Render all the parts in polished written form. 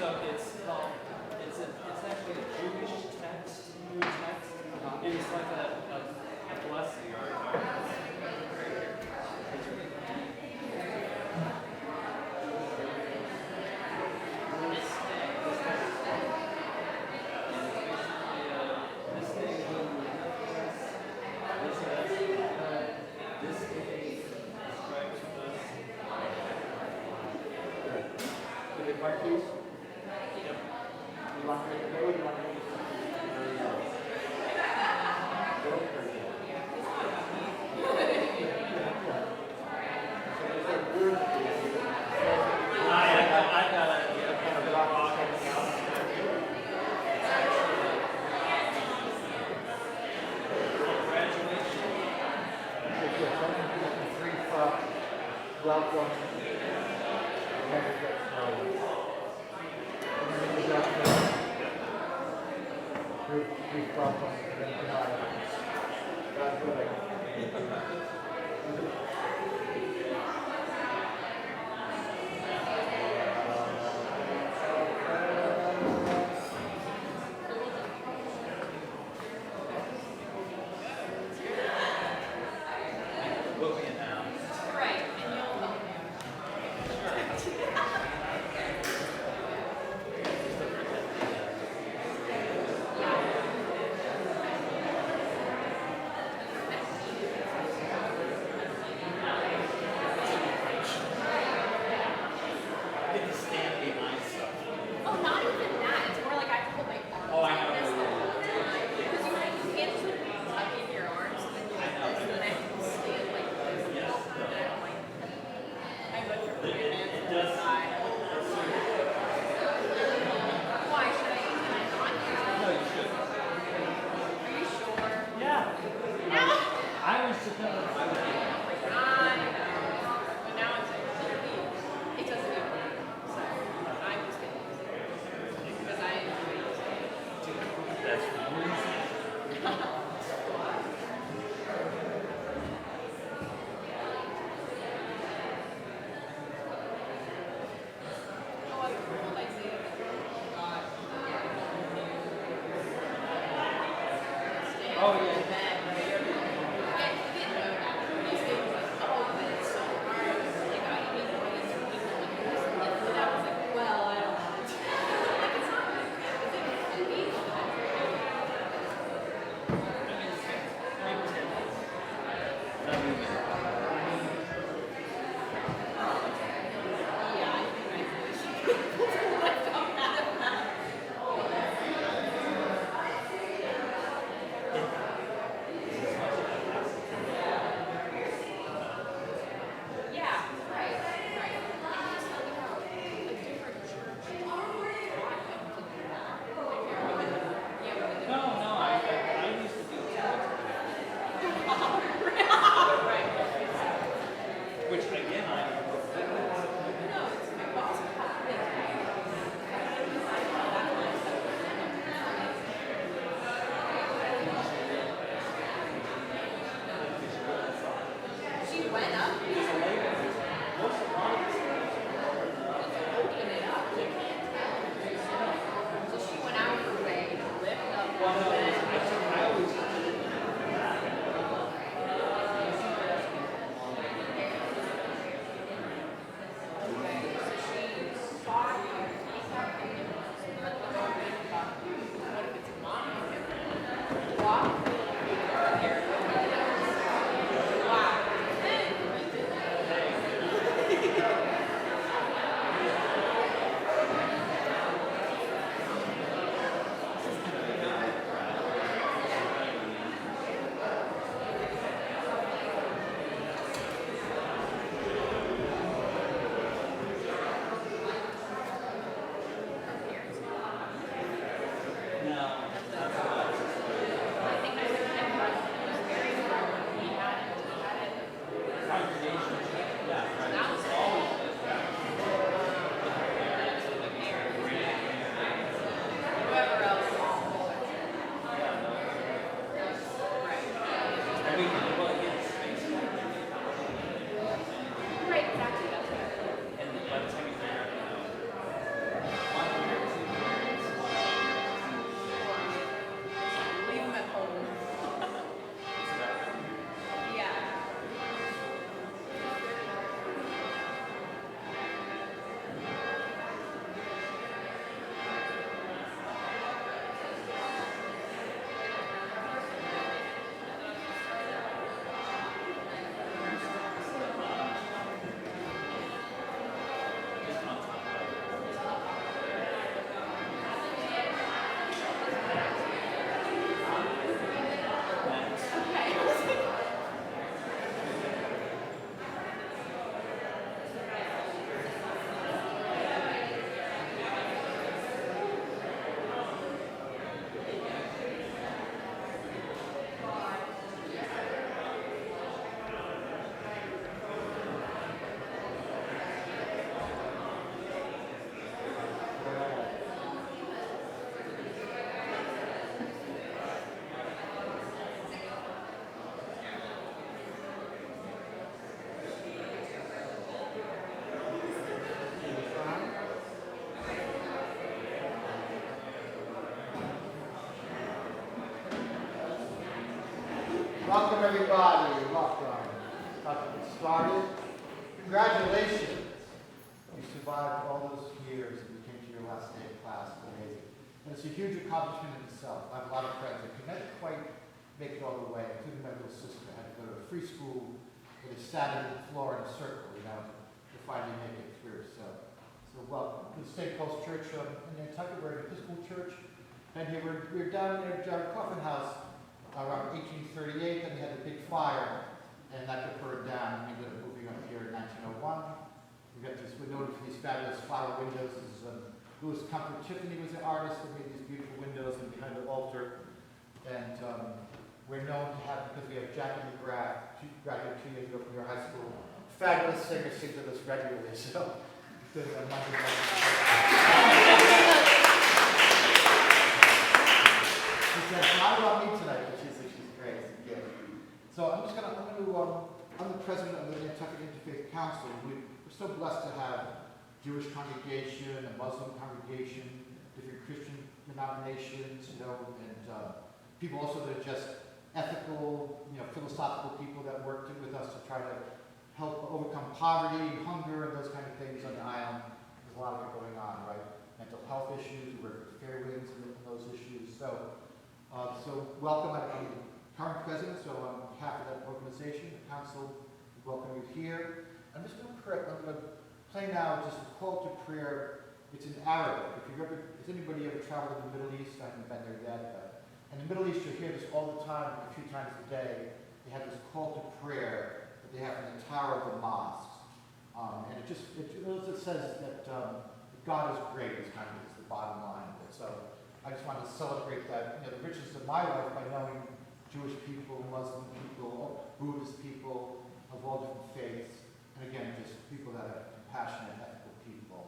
So it's actually a Jewish text, new text. It's like a blessing or everybody. Welcome. About to get started. Congratulations. You survived all those years and you came to your last day of class. Amazing. And it's a huge accomplishment in itself. I have a lot of friends that could never quite make it all the way, including my little sister. I had to go to a free school where they sat on the floor in a circle, to finally make it through. So welcome to the St. Paul's Church in Nantucket. We're an Episcopal church. And here we're down there at Jared Coffin House around 1838, and we had a big fire, and that got burned down, and we ended up moving up here in 1901. We're known for these fabulous flower windows. Louis Comfort Tiffany was an artist that made these beautiful windows and behind the altar. And we're known to have, because we have Jackie McGrath, she graduated 2 years ago from your high school, fabulous singer, sings with us regularly, so good. She said, not about me tonight, but she's great. Yeah. So I'm the president of the Nantucket Interfaith Council. We're so blessed to have Jewish congregation, a Muslim congregation, different Christian denominations, and people also that are just ethical, philosophical people that work with us to try to help overcome poverty, hunger, and those kind of things on the island. There's a lot of it going on, right? Mental health issues, we work with Fairwinds and those issues. So welcome. I'm the current president, so on behalf of that organization, the council, we welcome you here. I'm just going to pray. I'm going to play now just a call to prayer. It's in Arabic. Has anybody ever traveled in the Middle East? I haven't been there yet, but in the Middle East, you'll hear this all the time, a few times a day. They have this call to prayer that they have in the tower of the mosques. And it says that God is great, is the bottom line. So I just wanted to celebrate that, the richness of my life by knowing Jewish people, Muslim people, Buddhist people of all different faiths, and again, just people that are compassionate, ethical people.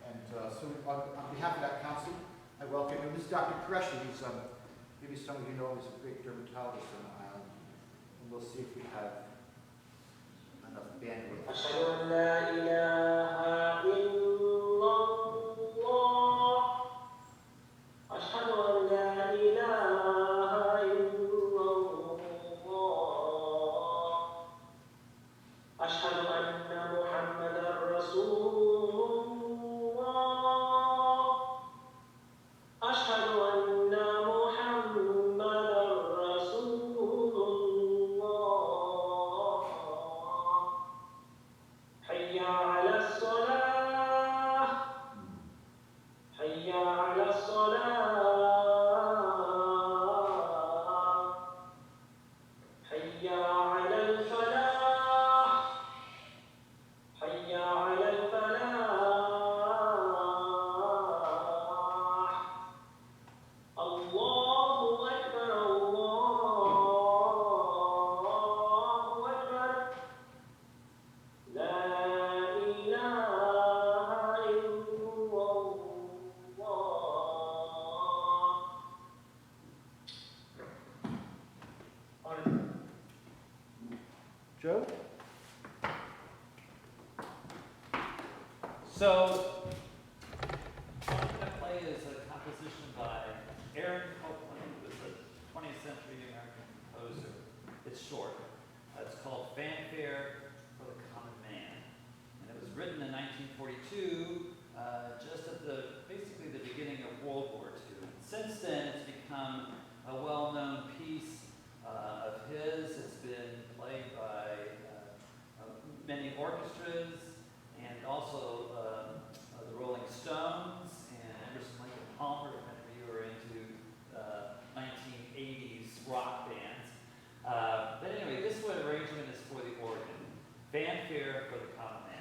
And so on behalf of that council, I welcome him. This is Dr. Qureshi. He's, maybe some of you know him as a great dermatologist on the island. And we'll see if we have enough bandwidth. Joe? So, what I'm going to play is a composition by Aaron Copland, who was a 20th century American composer. It's short. It's called Fanfare for the Common Man. And it was written in 1942, just at basically the beginning of World War II. Since then, it's become a well-known piece of his. It's been played by many orchestras, and also the Rolling Stones and Emerson, Lake and Palmer, if any of you are into 1980s rock bands. But anyway, this arrangement is for the organ. Fanfare for the Common Man.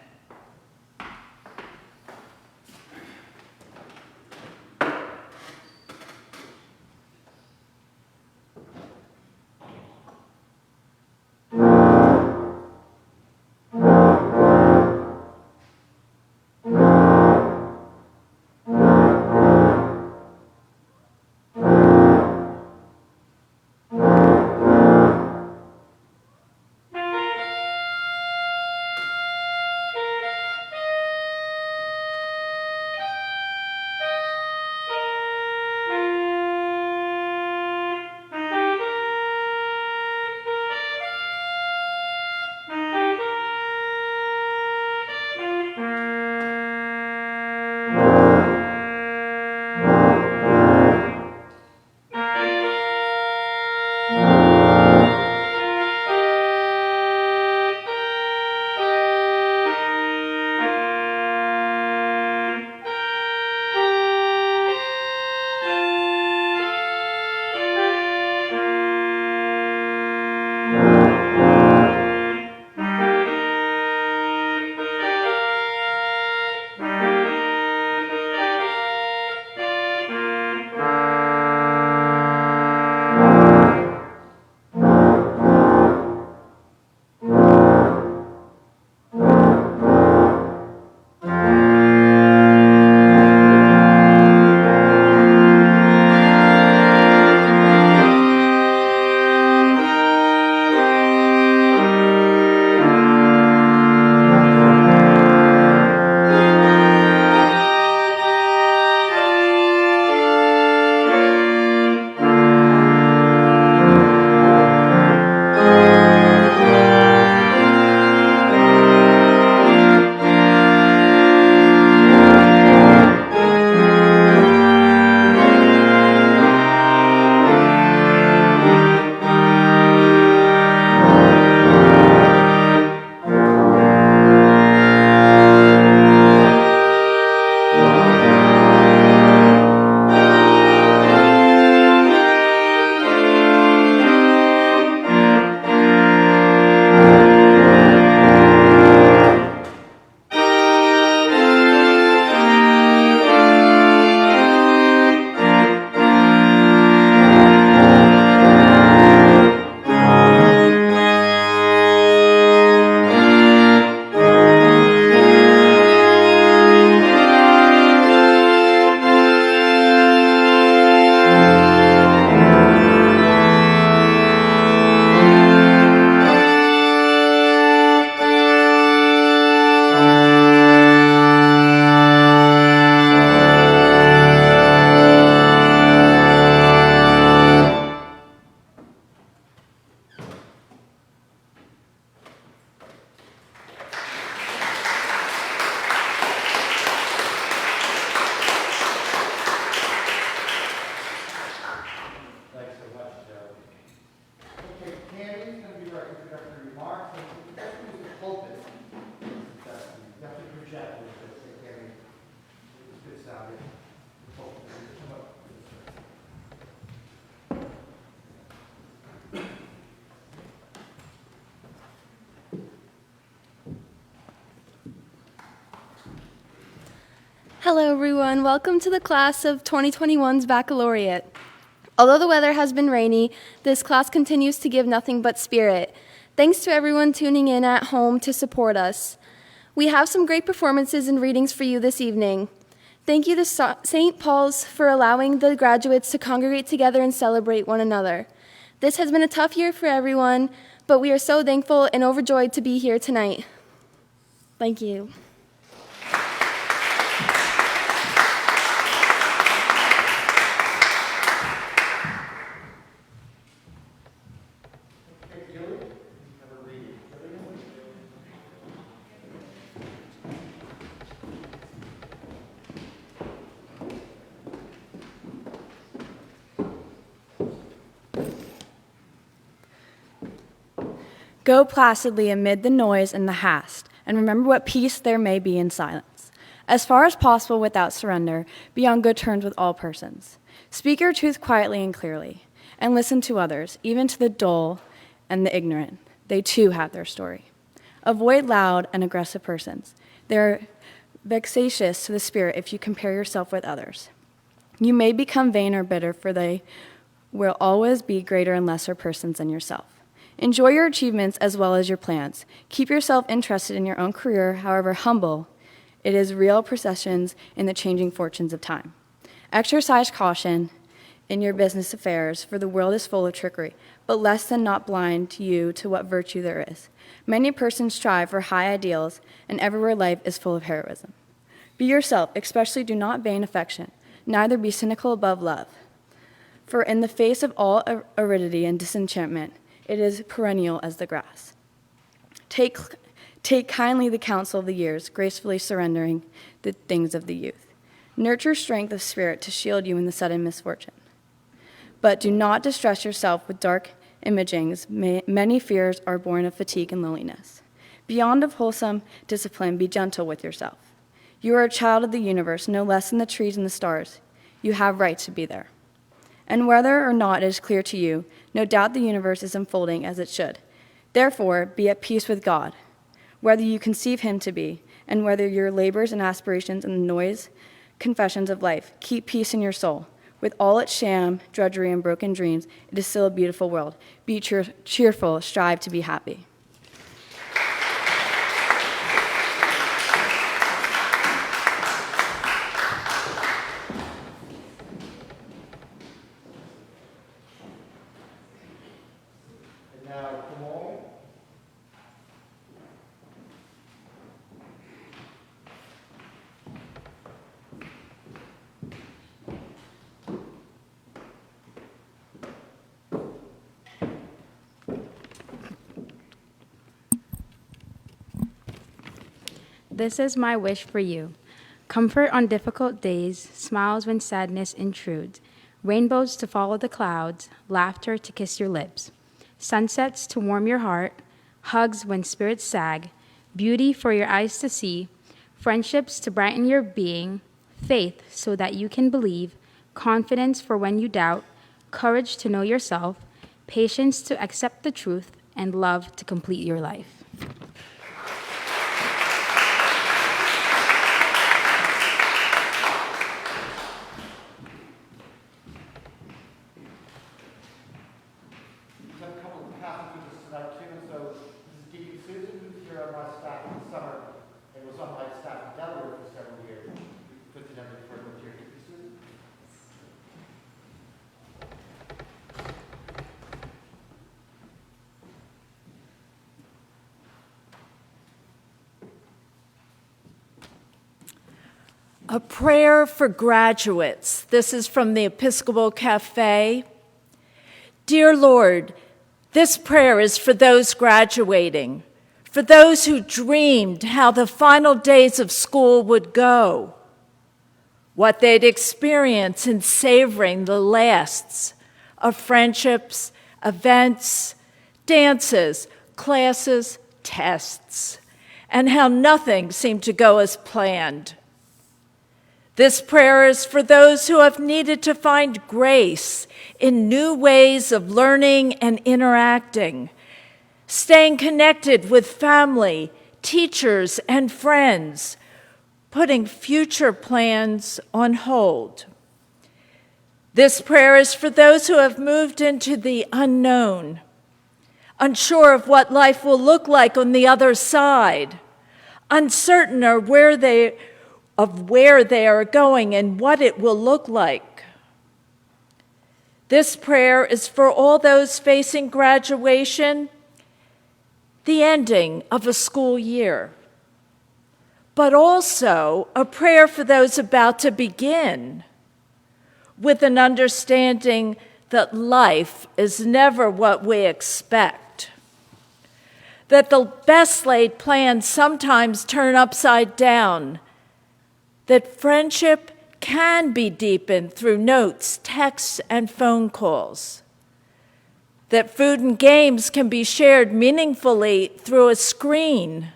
Hello, everyone. Welcome to the class of 2021's baccalaureate. Although the weather has been rainy, this class continues to give nothing but spirit. Thanks to everyone tuning in at home to support us. We have some great performances and readings for you this evening. Thank you to St. Paul's for allowing the graduates to congregate together and celebrate one another. This has been a tough year for everyone, but we are so thankful and overjoyed to be here tonight. Thank you. Go placidly amid the noise and the haste, and remember what peace there may be in silence. As far as possible without surrender, be on good terms with all persons. Speak your truth quietly and clearly, and listen to others, even to the dull and the ignorant. They too have their story. Avoid loud and aggressive persons. They're vexatious to the spirit if you compare yourself with others. You may become vain or bitter, for they will always be greater and lesser persons than yourself. Enjoy your achievements as well as your plans. Keep yourself interested in your own career, however humble. It is real processions in the changing fortunes of time. Exercise caution in your business affairs, for the world is full of trickery, but less than not blind you to what virtue there is. Many persons strive for high ideals, and everywhere life is full of heroism. Be yourself, especially do not vain affection, neither be cynical above love. For in the face of all aridity and disenchantment, it is perennial as the grass. Take kindly the counsel of the years, gracefully surrendering the things of the youth. Nurture strength of spirit to shield you in the sudden misfortune. But do not distress yourself with dark imagings. Many fears are born of fatigue and loneliness. Beyond of wholesome discipline, be gentle with yourself. You are a child of the universe, no less than the trees and the stars. You have right to be there. And whether or not it is clear to you, no doubt the universe is unfolding as it should. Therefore, be at peace with God, whether you conceive him to be, and whether your labors and aspirations and the noise, confessions of life, keep peace in your soul. With all its sham, drudgery, and broken dreams, it is still a beautiful world. Be cheerful, strive to be happy. This is my wish for you. Comfort on difficult days, smiles when sadness intrudes, rainbows to follow the clouds, laughter to kiss your lips, sunsets to warm your heart, hugs when spirits sag, beauty for your eyes to see, friendships to brighten your being, faith so that you can believe, confidence for when you doubt, courage to know yourself, patience to accept the truth, and love to complete your life. A prayer for graduates. This is from the Episcopal Cafe. Dear Lord, this prayer is for those graduating, for those who dreamed how the final days of school would go, what they'd experience in savoring the lasts of friendships, events, dances, classes, tests, and how nothing seemed to go as planned. This prayer is for those who have needed to find grace in new ways of learning and interacting, staying connected with family, teachers, and friends, putting future plans on hold. This prayer is for those who have moved into the unknown, unsure of what life will look like on the other side, uncertain of where they are going and what it will look like. This prayer is for all those facing graduation, the ending of a school year, but also a prayer for those about to begin, with an understanding that life is never what we expect, that the best laid plans sometimes turn upside down, that friendship can be deepened through notes, texts, and phone calls, that food and games can be shared meaningfully through a screen,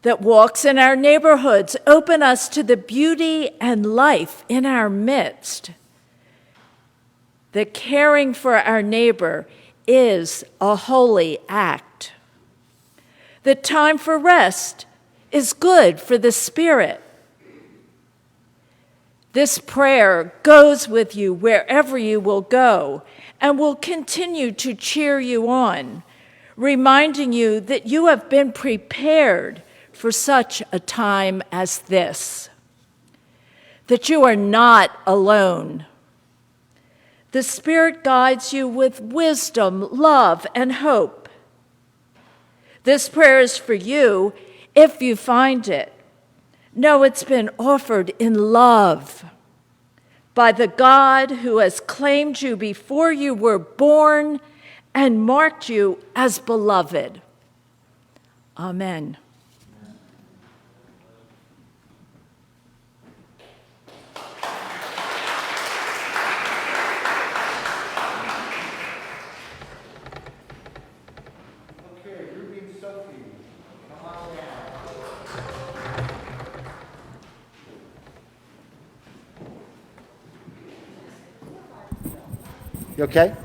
that walks in our neighborhoods open us to the beauty and life in our midst, that caring for our neighbor is a holy act, that time for rest is good for the spirit. This prayer goes with you wherever you will go and will continue to cheer you on, reminding you that you have been prepared for such a time as this, that you are not alone. The Spirit guides you with wisdom, love, and hope. This prayer is for you if you find it. Know it's been offered in love by the God who has claimed you before you were born and marked you as beloved. Amen. Okay, Ruby and Sophie, come on down. You okay?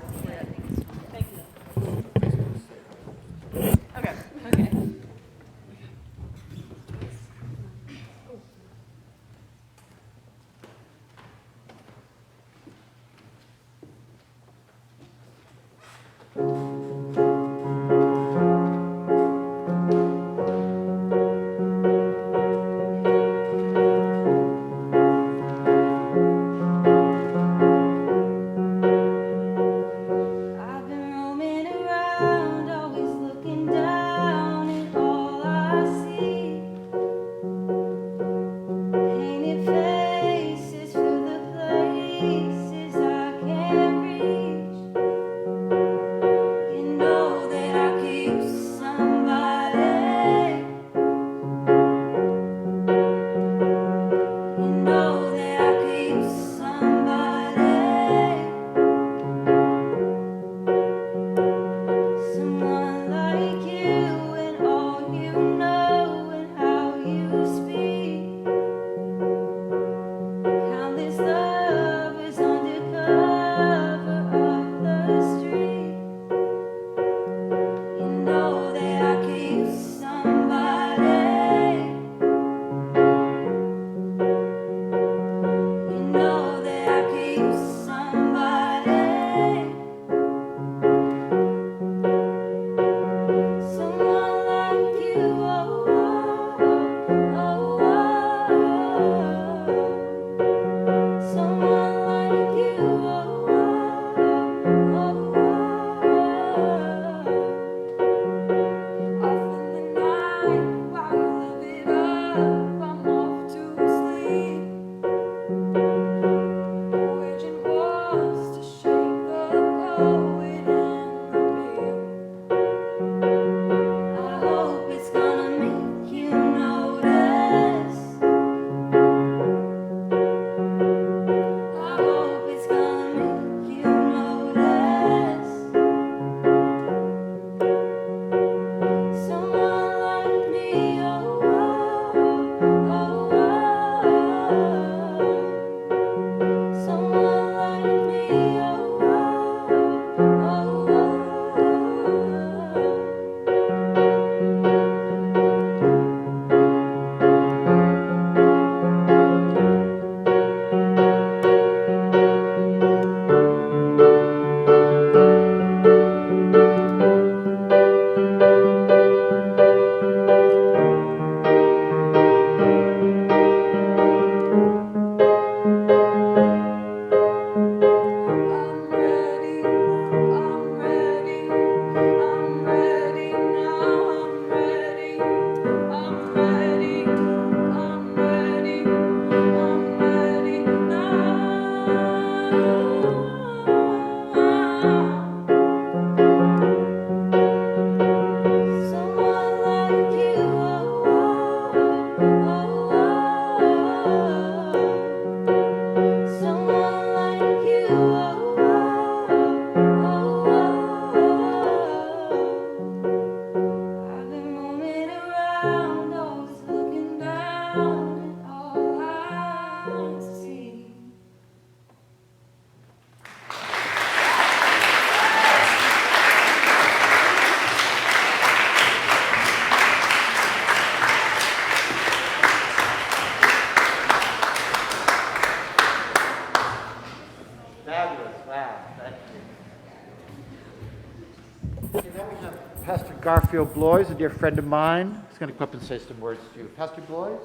Garfield Blois, a dear friend of mine. He's going to come up and say some words to you. Pastor Blois?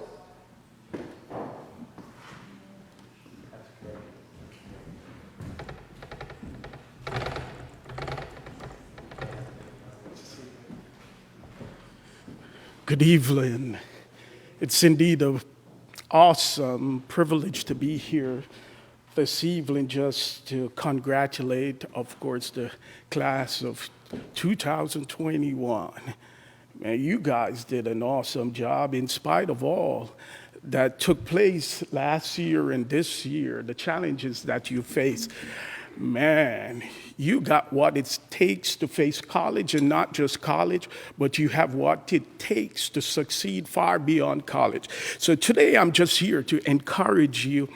That's great. Good evening. It's indeed an awesome privilege to be here this evening just to congratulate, of course, the class of 2021. Man, you guys did an awesome job in spite of all that took place last year and this year, the challenges that you face. Man, you got what it takes to face college, and not just college, but you have what it takes to succeed far beyond college. So today I'm just here to encourage you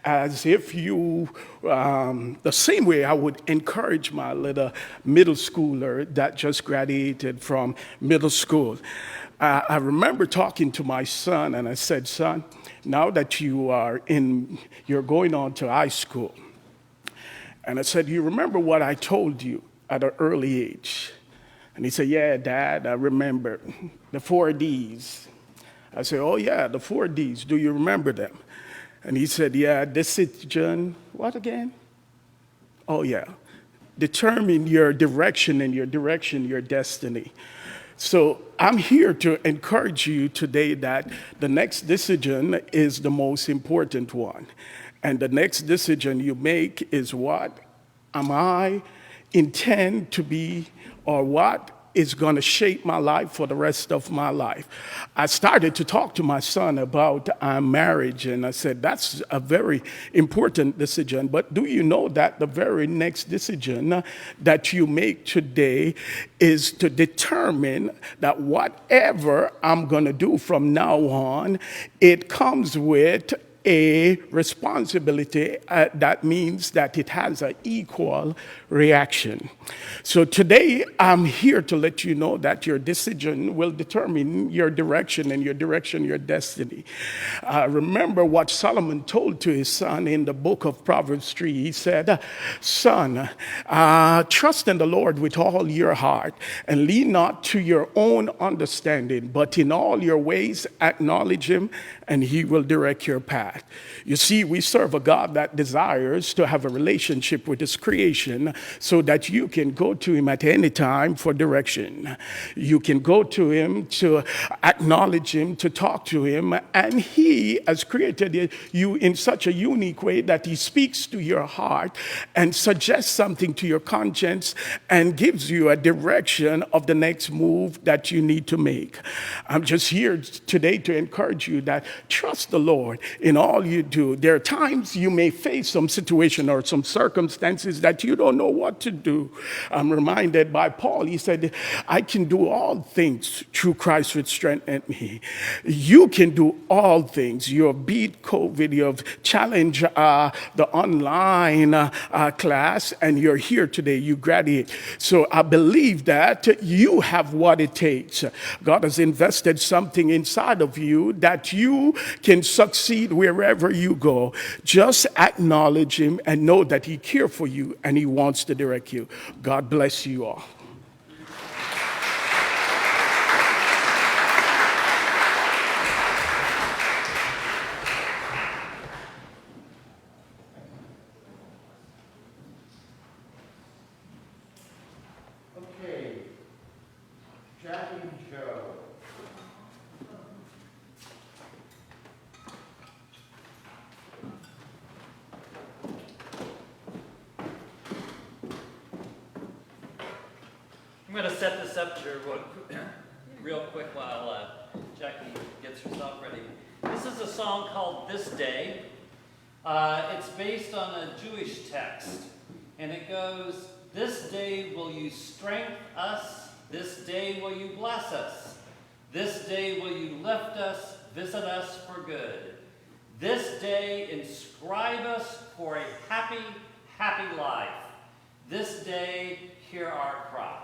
as if you, the same way I would encourage my little middle schooler that just graduated from middle school. I remember talking to my son and I said, son, now that you're going on to high school, and I said, you remember what I told you at an early age? And he said, yeah, Dad, I remember the 4 Ds. I said, oh, yeah, the 4 Ds. Do you remember them? And he said, yeah, decision, what again? Oh, yeah, determine your direction and your destiny. So I'm here to encourage you today that the next decision is the most important one. And the next decision you make is what am I intend to be, or what is going to shape my life for the rest of my life. I started to talk to my son about marriage, and I said, that's a very important decision. But do you know that the very next decision that you make today is to determine that whatever I'm going to do from now on, it comes with a responsibility that means that it has an equal reaction. So today I'm here to let you know that your decision will determine your direction, and your direction, your destiny. Remember what Solomon told to his son in the book of Proverbs 3. He said, son, trust in the Lord with all your heart and lean not to your own understanding, but in all your ways acknowledge him and he will direct your path. You see, we serve a God that desires to have a relationship with his creation so that you can go to him at any time for direction. You can go to him to acknowledge him, to talk to him, and he has created you in such a unique way that he speaks to your heart and suggests something to your conscience and gives you a direction of the next move that you need to make. I'm just here today to encourage you that trust the Lord in all you do. There are times you may face some situation or some circumstances that you don't know what to do. I'm reminded by Paul. He said, I can do all things through Christ which strengthened me. You can do all things. You have beat COVID. You have challenged the online class, and you're here today. You graduate. So I believe that you have what it takes. God has invested something inside of you that you can succeed wherever you go. Just acknowledge him and know that he cares for you and he wants to direct you. God bless you all. Okay, Jackie and Joe. I'm going to set this up here real quick while Jackie gets herself ready. This is a song called This Day. It's based on a Jewish text, and it goes, this day will you strengthen us, this day will you bless us, this day will you lift us, visit us for good. This day inscribe us for a happy, happy life. This day hear our cry.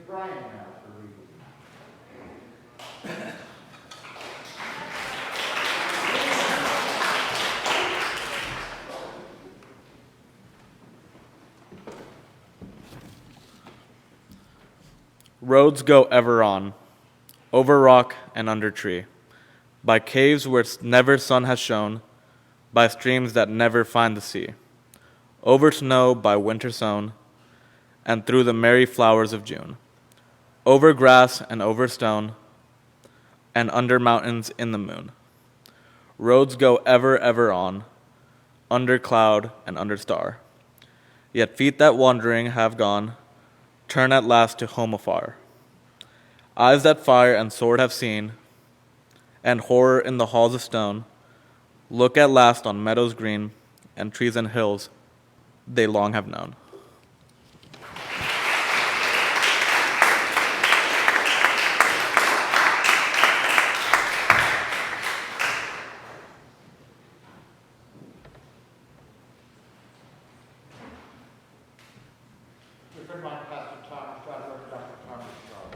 Brian now for reading. Roads go ever on, over rock and under tree, by caves where never sun has shone, by streams that never find the sea, over snow by winter sown, and through the merry flowers of June, over grass and over stone, and under mountains in the moon. Roads go ever, ever on, under cloud and under star. Yet feet that wandering have gone, turn at last to home afar. Eyes that fire and sword have seen, and horror in the halls of stone, look at last on meadows green and trees and hills they long have known. Your friend of mine, Pastor Thomas, Dr. Thomas Charles.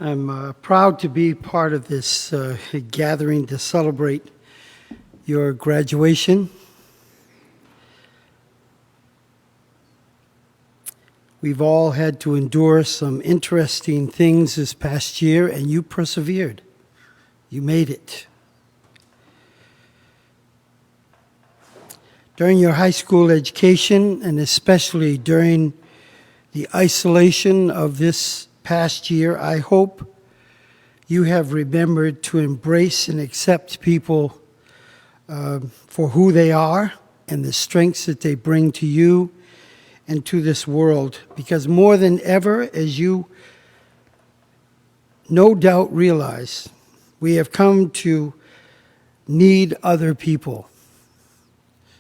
I'm proud to be part of this gathering to celebrate your graduation. We've all had to endure some interesting things this past year, and you persevered. You made it. During your high school education, and especially during the isolation of this past year, I hope you have remembered to embrace and accept people for who they are and the strengths that they bring to you and to this world. Because more than ever, as you no doubt realize, we have come to need other people,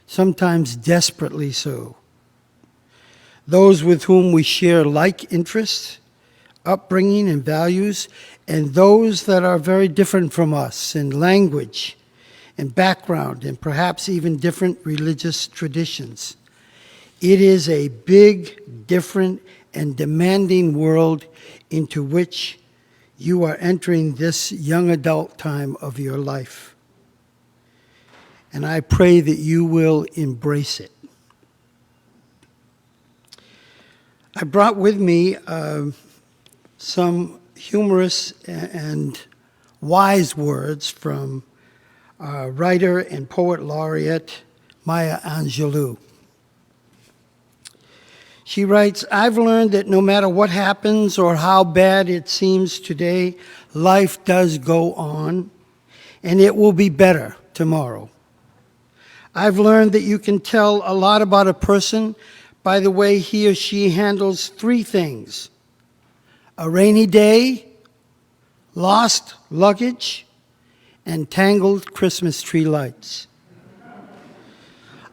sometimes desperately so. Those with whom we share like interests, upbringing and values, and those that are very different from us in language and background and perhaps even different religious traditions. It is a big, different, and demanding world into which you are entering this young adult time of your life. And I pray that you will embrace it. I brought with me some humorous and wise words from writer and poet laureate Maya Angelou. She writes, "I've learned that no matter what happens or how bad it seems today, life does go on, and it will be better tomorrow. I've learned that you can tell a lot about a person by the way he or she handles three things: a rainy day, lost luggage, and tangled Christmas tree lights.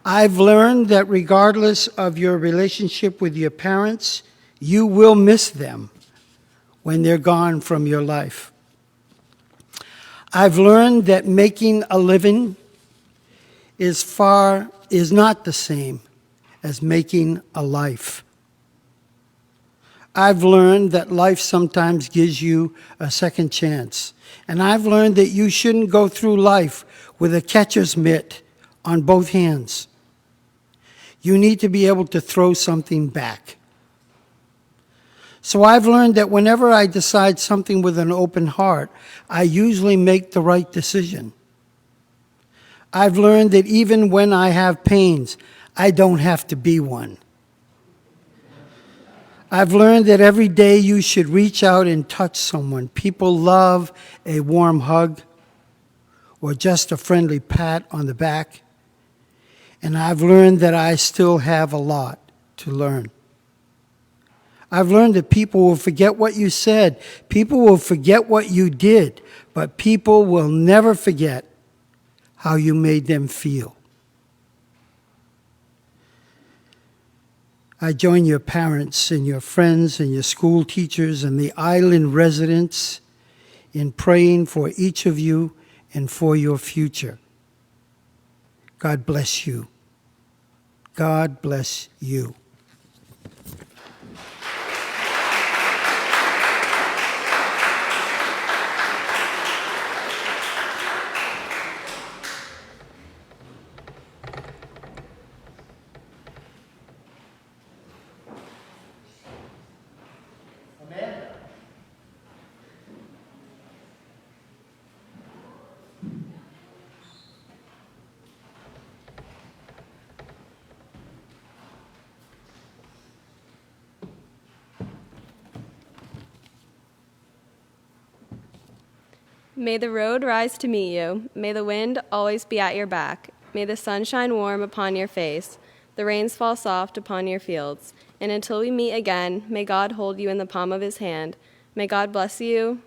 I've learned that regardless of your relationship with your parents, you will miss them when they're gone from your life. I've learned that making a living is not the same as making a life. I've learned that life sometimes gives you a second chance. And I've learned that you shouldn't go through life with a catcher's mitt on both hands. You need to be able to throw something back. So I've learned that whenever I decide something with an open heart, I usually make the right decision. I've learned that even when I have pains, I don't have to be one. I've learned that every day you should reach out and touch someone. People love a warm hug or just a friendly pat on the back. And I've learned that I still have a lot to learn. I've learned that people will forget what you said. People will forget what you did. But people will never forget how you made them feel. I join your parents and your friends and your school teachers and the island residents in praying for each of you and for your future. God bless you. God bless you. Amanda. May the road rise to meet you. May the wind always be at your back. May the sun shine warm upon your face, the rains fall soft upon your fields. And until we meet again, may God hold you in the palm of his hand. May God bless you.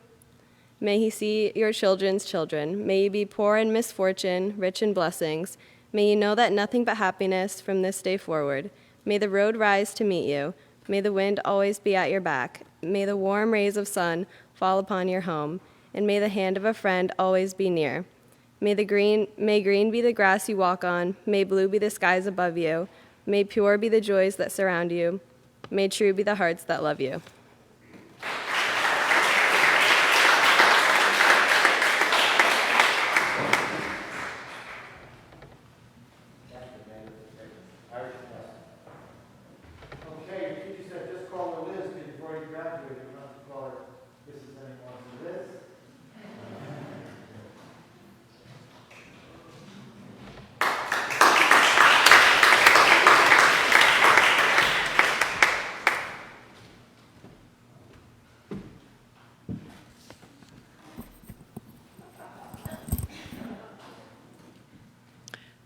May he see your children's children. May you be poor in misfortune, rich in blessings. May you know that nothing but happiness from this day forward. May the road rise to meet you. May the wind always be at your back. May the warm rays of sun fall upon your home. And may the hand of a friend always be near. May green be the grass you walk on. May blue be the skies above you. May pure be the joys that surround you. May true be the hearts that love you. Okay, your teacher said just call her Liz because you've already graduated. You don't have to call her Mrs. anymore. So Liz.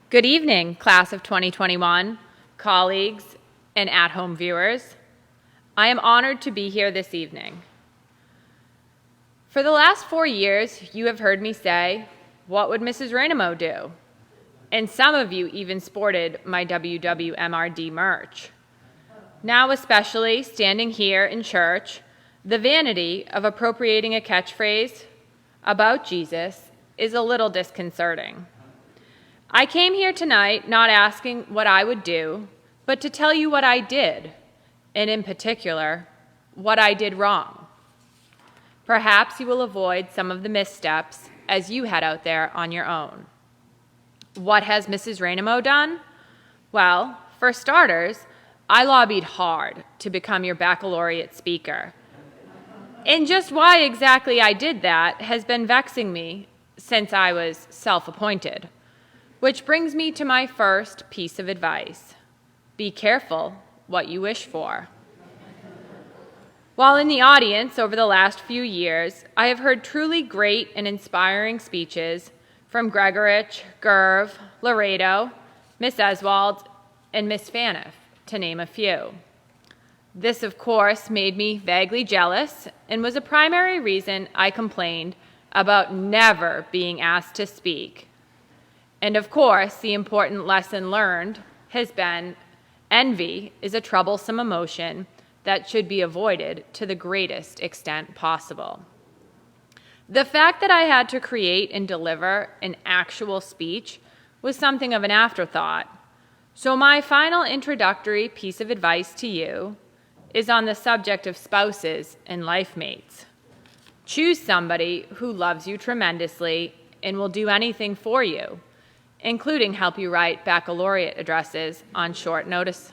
Good evening, class of 2021, colleagues, and at-home viewers. I am honored to be here this evening. For the last 4 years, you have heard me say, "What would Mrs. Rainamo do?" And some of you even sported my WWMRD merch. Now, especially standing here in church, the vanity of appropriating a catchphrase about Jesus is a little disconcerting. I came here tonight not asking what I would do, but to tell you what I did, and in particular, what I did wrong. Perhaps you will avoid some of the missteps as you head out there on your own. What has Mrs. Rainamo done? Well, for starters, I lobbied hard to become your baccalaureate speaker. And just why exactly I did that has been vexing me since I was self-appointed. Which brings me to my first piece of advice. Be careful what you wish for. While in the audience over the last few years, I have heard truly great and inspiring speeches from Gregorich, Gerv, Laredo, Miss Eswald, and Miss Faniff, to name a few. This, of course, made me vaguely jealous and was a primary reason I complained about never being asked to speak. And of course, the important lesson learned has been envy is a troublesome emotion that should be avoided to the greatest extent possible. The fact that I had to create and deliver an actual speech was something of an afterthought. So my final introductory piece of advice to you is on the subject of spouses and life mates. Choose somebody who loves you tremendously and will do anything for you, including help you write baccalaureate addresses on short notice.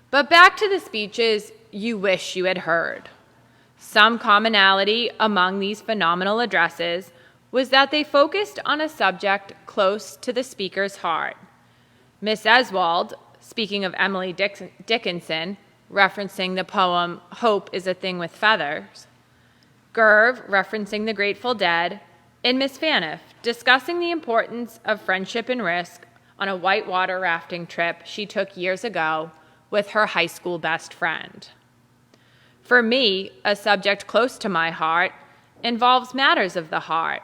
But back to the speeches you wish you had heard. Some commonality among these phenomenal addresses was that they focused on a subject close to the speaker's heart. Miss Eswald, speaking of Emily Dickinson, referencing the poem Hope is a Thing with Feathers, Gerv referencing the Grateful Dead, and Miss Faniff discussing the importance of friendship and risk on a whitewater rafting trip she took years ago with her high school best friend. For me, a subject close to my heart involves matters of the heart.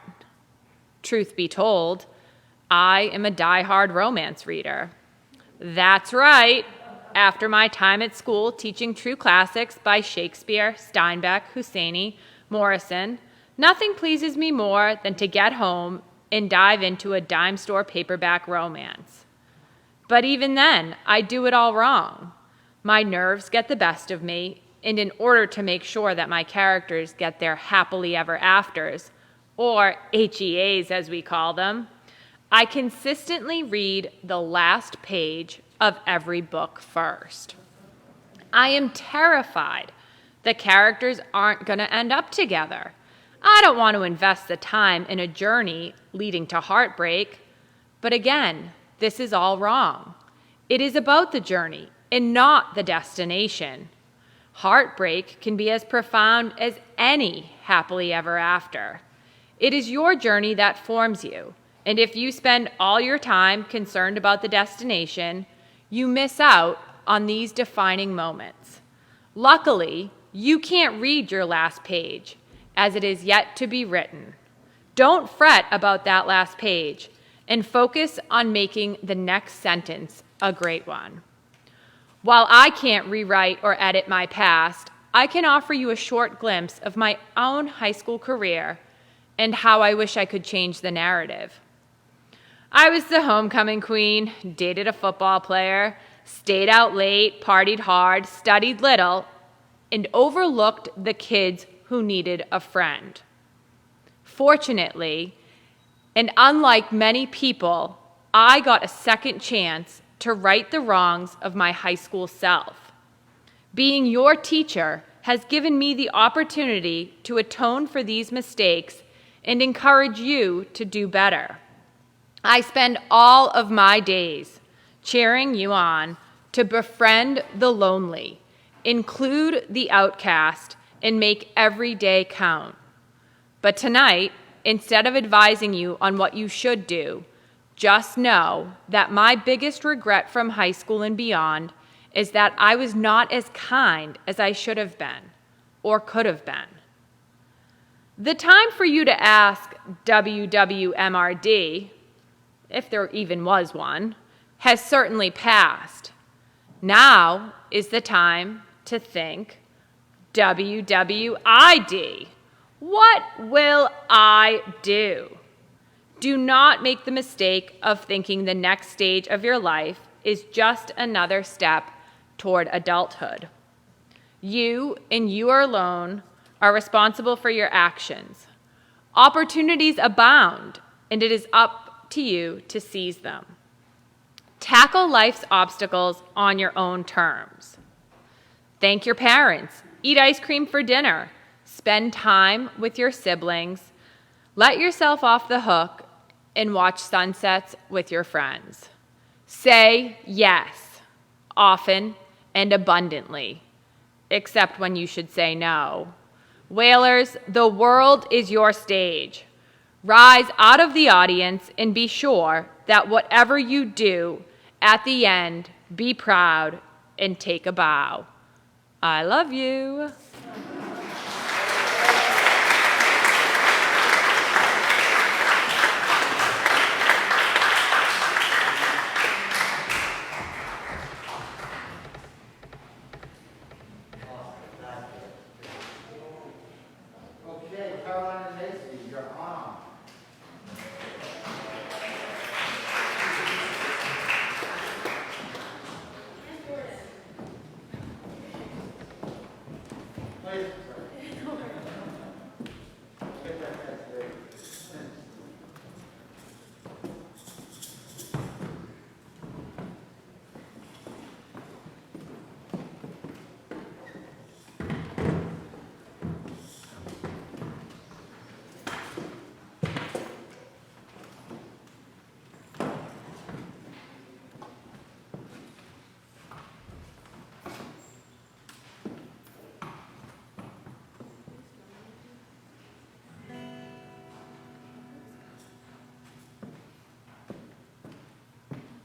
Truth be told, I am a die-hard romance reader. That's right. After my time at school teaching true classics by Shakespeare, Steinbeck, Husseini, Morrison, nothing pleases me more than to get home and dive into a dime store paperback romance. But even then, I do it all wrong. My nerves get the best of me, and in order to make sure that my characters get their happily ever afters, or HEAs as we call them, I consistently read the last page of every book first. I am terrified the characters aren't going to end up together. I don't want to invest the time in a journey leading to heartbreak. But again, this is all wrong. It is about the journey and not the destination. Heartbreak can be as profound as any happily ever after. It is your journey that forms you, and if you spend all your time concerned about the destination, you miss out on these defining moments. Luckily, you can't read your last page, as it is yet to be written. Don't fret about that last page, and focus on making the next sentence a great one. While I can't rewrite or edit my past, I can offer you a short glimpse of my own high school career and how I wish I could change the narrative. I was the homecoming queen, dated a football player, stayed out late, partied hard, studied little, and overlooked the kids who needed a friend. Fortunately, and unlike many people, I got a second chance to right the wrongs of my high school self. Being your teacher has given me the opportunity to atone for these mistakes and encourage you to do better. I spend all of my days cheering you on to befriend the lonely, include the outcast, and make every day count. But tonight, instead of advising you on what you should do, just know that my biggest regret from high school and beyond is that I was not as kind as I should have been or could have been. The time for you to ask WWMRD, if there even was one, has certainly passed. Now is the time to think WWID. What will I do? Do not make the mistake of thinking the next stage of your life is just another step toward adulthood. You, and you alone, are responsible for your actions. Opportunities abound, and it is up to you to seize them. Tackle life's obstacles on your own terms. Thank your parents. Eat ice cream for dinner. Spend time with your siblings. Let yourself off the hook and watch sunsets with your friends. Say yes, often and abundantly, except when you should say no. Whalers, the world is your stage. Rise out of the audience and be sure that whatever you do, at the end, be proud and take a bow. I love you. Okay, Caroline and Macy, you're on. Please.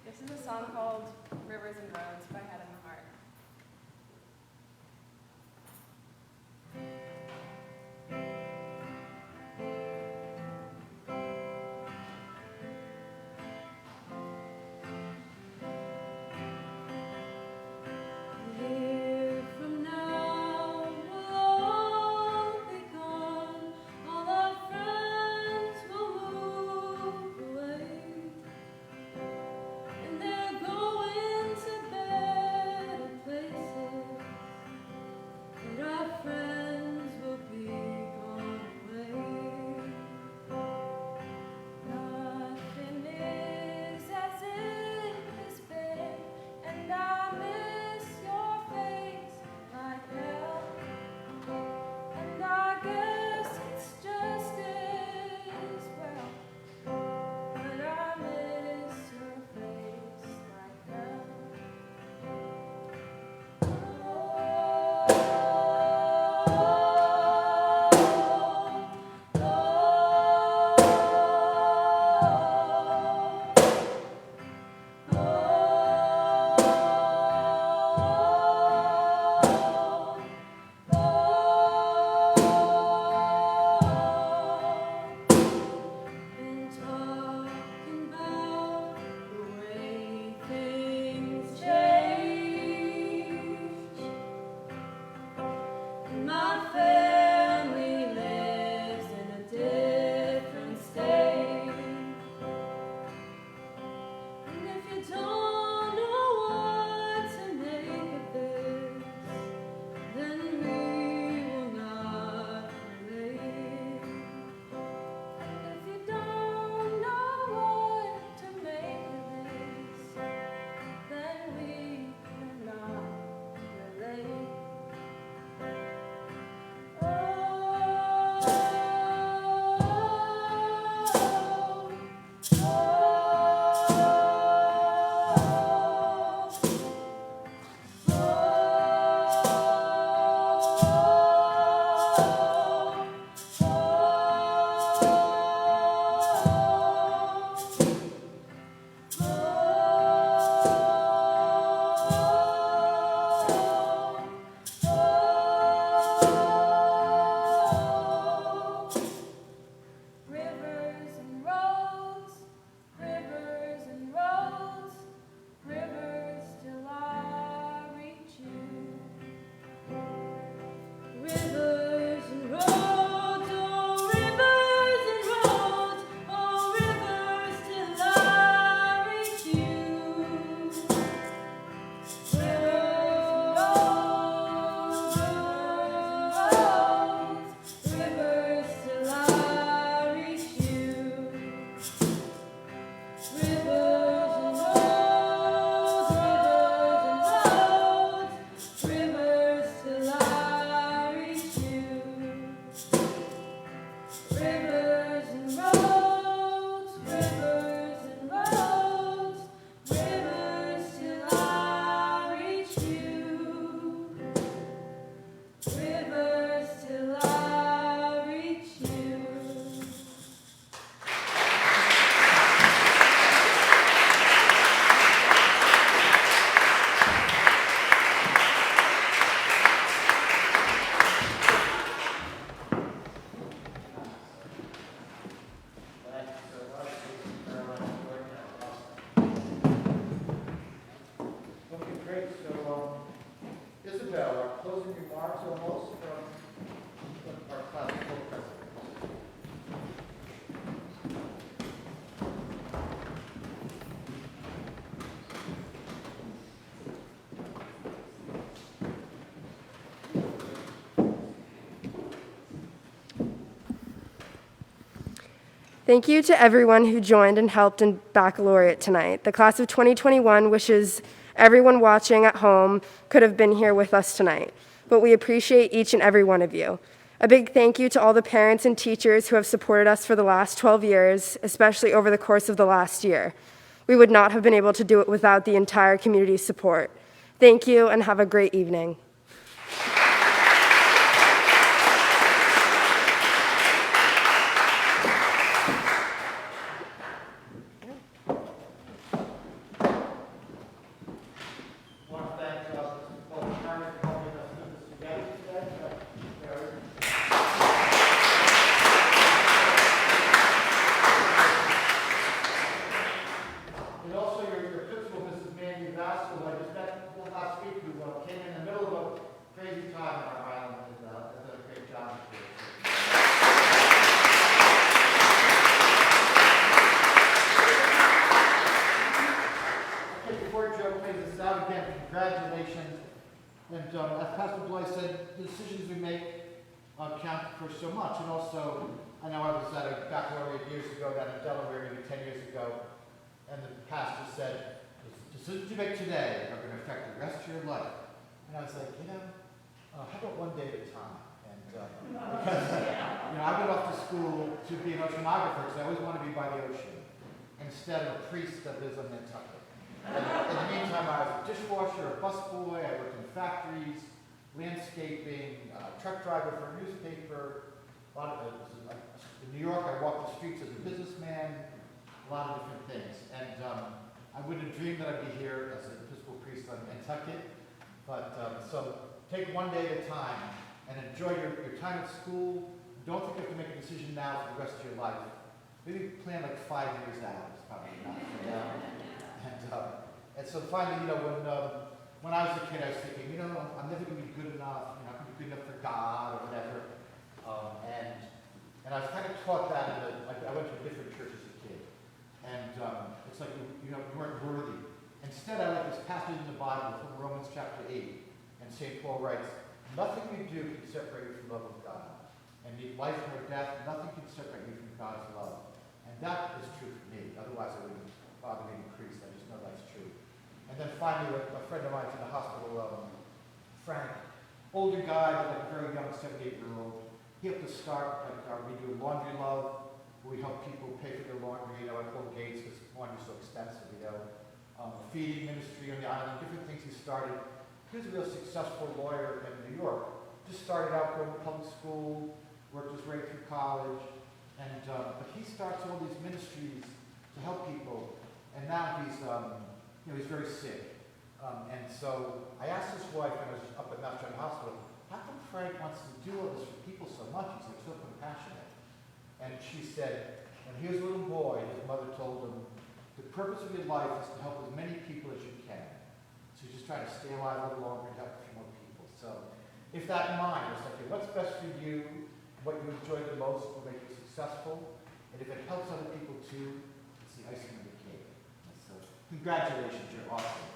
This is a song called Rivers and Roads by Head in the Heart. Here from now will all be gone. almost from our class co-president. Thank you to everyone who joined and helped in baccalaureate tonight. The class of 2021 wishes everyone watching at home could have been here with us tonight, but we appreciate each and every one of you. A big thank you to all the parents and teachers who have supported us for the last 12 years, especially over the course of the last year. We would not have been able to do it without the entire community's support. Thank you and have a great evening. And also your principal, Mrs. Mandy Vasco, who I just met last week, who came in the middle of a crazy time in our island and has done a great job. Okay, before Joe plays this out again, congratulations. And as Pastor Blythe said, the decisions we make count for so much. And also, I know I was at a baccalaureate years ago down in Delaware, maybe 10 years ago, and the pastor said, the decisions you make today are going to affect the rest of your life. And I was like, how about one day at a time? And because, I went off to school to be an oceanographer because I always wanted to be by the ocean instead of a priest that lives on Nantucket. And in the meantime, I was a dishwasher, a busboy, I worked in factories, landscaping, truck driver for a newspaper. In New York, I walked the streets as a businessman, a lot of different things. And I wouldn't have dreamed that I'd be here as an Episcopal priest on Nantucket. But so take one day at a time and enjoy your time at school. Don't think you have to make a decision now for the rest of your life. Maybe plan like 5 years out. It's probably not. And so finally, when I was a kid, I was thinking, I'm never going to be good enough. I'm not going to be good enough for God or whatever. And I was kind of taught that I went to a different church as a kid. And it's like, you weren't worthy. Instead, I like this passage in the Bible from Romans chapter 8. And St. Paul writes, nothing you do can separate you from the love of God. And neither life nor death, nothing can separate you from God's love. And that is true for me. Otherwise, I wouldn't bother being a priest. I just know that's true. And then finally, a friend of mine's in the hospital, Frank, older guy, but like a very young 78-year-old. He helped us start, we do Laundry Love, where we help people pay for their laundry, at Bill Gates, because laundry's so expensive, feeding ministry on the island, different things he started. He was a real successful lawyer in New York. Just started out going to public school, worked his way through college, and but he starts all these ministries to help people, and now he's he's very sick. And so I asked his wife when I was up at Mass General Hospital, how come Frank wants to do all this for people so much? He's like so compassionate. And she said, when he was a little boy, his mother told him, the purpose of your life is to help as many people as you can. So you just try to stay alive a little longer and help a few more people. So if that in mind, it's like, what's best for you, what you enjoy the most will make you successful, and if it helps other people too, it's the icing on the cake. And so congratulations, you're awesome.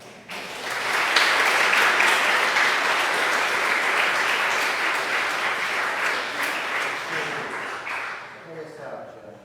Play us out, Jeff.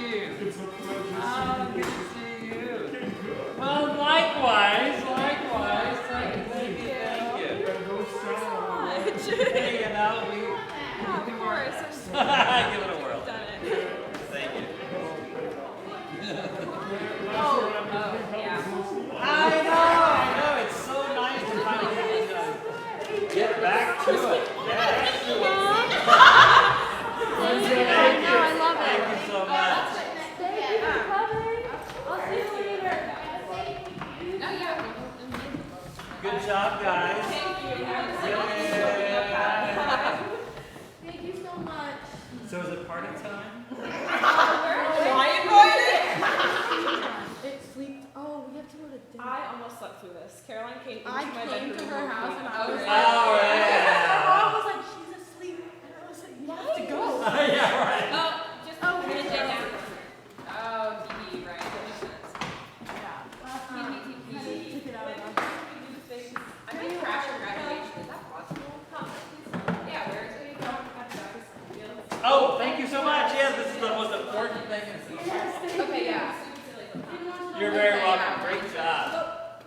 Steve. Oh, good to see you. Well, likewise. Thank you. Hey, you know, Of course. give it a whirl. Thank you. I know. It's so nice to finally get back to it. Yeah. Thank you. I love it. Thank you so much. Thank you for coming. I'll see you later. Good job, guys. Thank you so much. So is it party time? Oh, we have to go to dinner. I almost slept through this. Caroline came into I my came bedroom. to her house and I was like, Oh, yeah. I was like, she's asleep. And I was like, you have to go. Yeah, right. Oh, thank you so much. Yes, this is the most important thing. Okay, yeah. You're very welcome. Great job.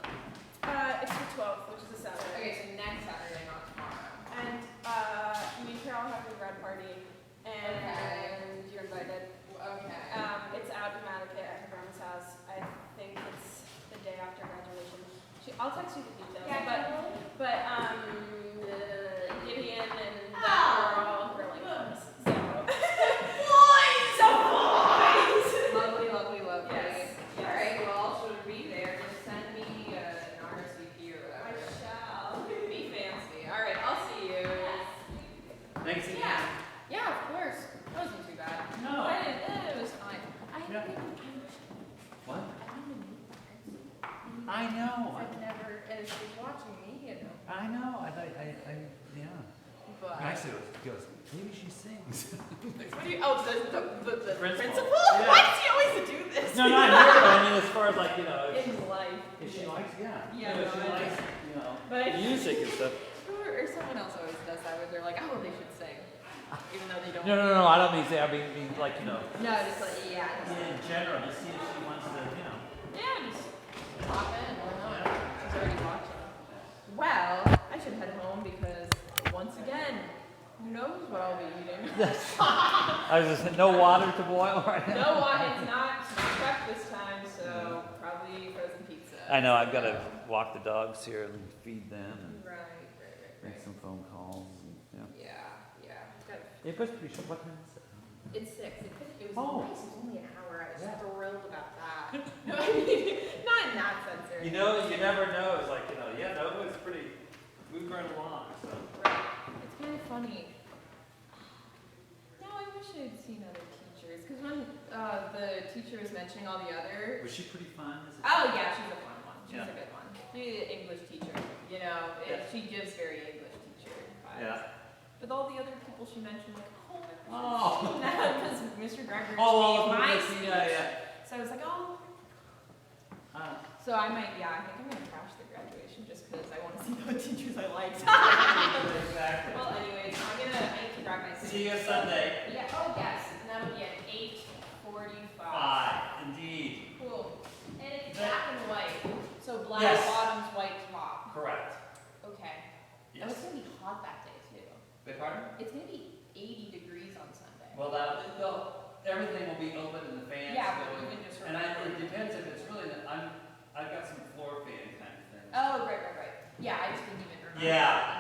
It's the 12th, which is a Saturday. Okay, so next Saturday, not tomorrow. And me and Carol have a grad party, and you're invited. Okay. It's out in Mattakit at her grandma's house. I think it's the day after graduation. I'll text you the details. Yeah, but Gideon and that are all really close. So Lovely. Yes. All right, well, I'll sort of be there. Just send me an RSVP or I whatever. shall be fancy. All right, I'll see you. Thanks again. Yeah, of course. That wasn't too bad. No. It was fine. Yeah. What? I know. I've never, and she's watching me, you know. I know. Yeah. But Actually, it goes, maybe she sings. What do you? Oh, the Principal. principal? Yeah. Why does he always do this? No, not her. I mean, as far as like, In life. if she likes, yeah. Yeah, If she no, I likes, But music and stuff. or someone else always does that where they're like, oh, they should sing, even though they don't. No, I don't mean say, I mean like, No, just like yeah. in general, to see if she wants to, Yeah, just Pop in. Why not? She's already watching. well, I should head home because once again, who knows what I'll be eating. I was just, no water to boil right now. No, it's not prep this time, so probably frozen pizza. I know, I've got to walk the dogs here and feed them and Right. make some phone calls. And, Yeah. It was pretty short. What time is it? It's 6. It was Oh. nice. It was only an hour. I was Yeah. thrilled about that. No, I mean, not in that sense. Or You know, you never know. It's like, no, it's pretty, we've run along, so. It's kind of funny. No, I wish I'd seen other teachers. Because when the teacher was mentioning all the other. Was she pretty fun? Oh, yeah, she's a fun one. She's Yeah. a good one. she's an English teacher, you know, Yeah. she gives very English teacher vibes. Yeah. But all the other people she mentioned, like, oh, Oh. because Mr. Gregory Oh, gave my well, speech. yeah. So I was like, oh. So I might, I think I'm gonna crash the graduation just because I want to see the teachers I liked. Exactly. Well, anyways, I need to grab my seat. See you Sunday. Yeah, oh yes, and that'll be at 8:45. Indeed. Cool. And it's black and white, so black Yes. bottoms, white top. Correct. Okay. And Yes. it's gonna be hot that day too. Beg pardon? It's gonna be 80 degrees on Sunday. Well, everything will be open and the fans Yeah, but going. even just And it depends if it's really, I've got some floor fan kind of thing. Oh, right. Yeah, I just didn't even remember. Yeah,